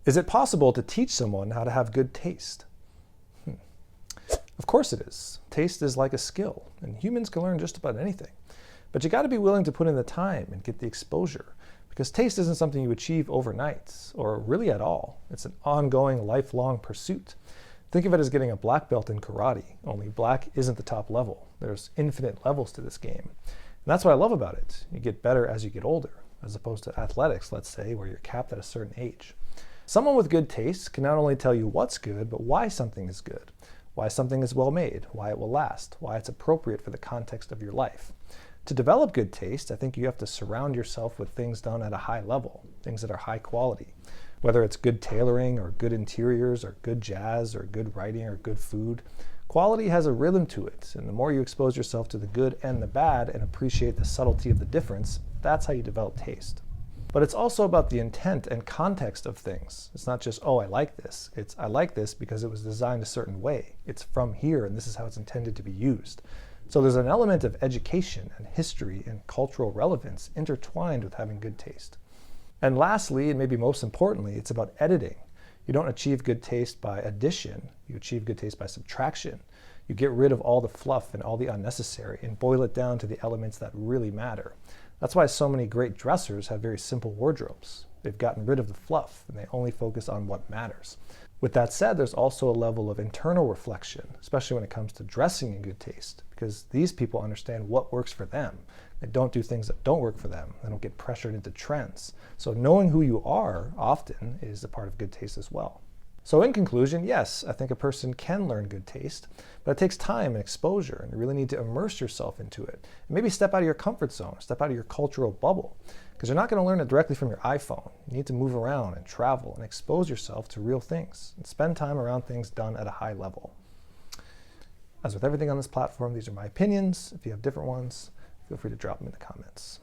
Is it possible to teach someone how to have good taste? Of course it is. Taste is like a skill, and humans can learn just about anything. But you got to be willing to put in the time and get the exposure, because taste isn't something you achieve overnight, or really at all. It's an ongoing, lifelong pursuit. Think of it as getting a black belt in karate, only black isn't the top level. There's infinite levels to this game. And that's what I love about it. You get better as you get older, as opposed to athletics, let's say, where you're capped at a certain age. Someone with good taste can not only tell you what's good, but why something is good, why something is well made, why it will last, why it's appropriate for the context of your life. To develop good taste, I think you have to surround yourself with things done at a high level, things that are high quality. Whether it's good tailoring or good interiors or good jazz or good writing or good food, quality has a rhythm to it, and the more you expose yourself to the good and the bad and appreciate the subtlety of the difference, that's how you develop taste. But it's also about the intent and context of things. It's not just, oh, I like this. It's, I like this because it was designed a certain way. It's from here, and this is how it's intended to be used. So there's an element of education and history and cultural relevance intertwined with having good taste. And lastly, and maybe most importantly, it's about editing. You don't achieve good taste by addition. You achieve good taste by subtraction. You get rid of all the fluff and all the unnecessary and boil it down to the elements that really matter. That's why so many great dressers have very simple wardrobes. They've gotten rid of the fluff and they only focus on what matters. With that said, there's also a level of internal reflection, especially when it comes to dressing in good taste, because these people understand what works for them. They don't do things that don't work for them. They don't get pressured into trends. So knowing who you are often is a part of good taste as well. So in conclusion, yes, I think a person can learn good taste, but it takes time and exposure, and you really need to immerse yourself into it. And maybe step out of your comfort zone, step out of your cultural bubble, because you're not going to learn it directly from your iPhone. You need to move around and travel and expose yourself to real things and spend time around things done at a high level. As with everything on this platform, these are my opinions. If you have different ones, feel free to drop them in the comments.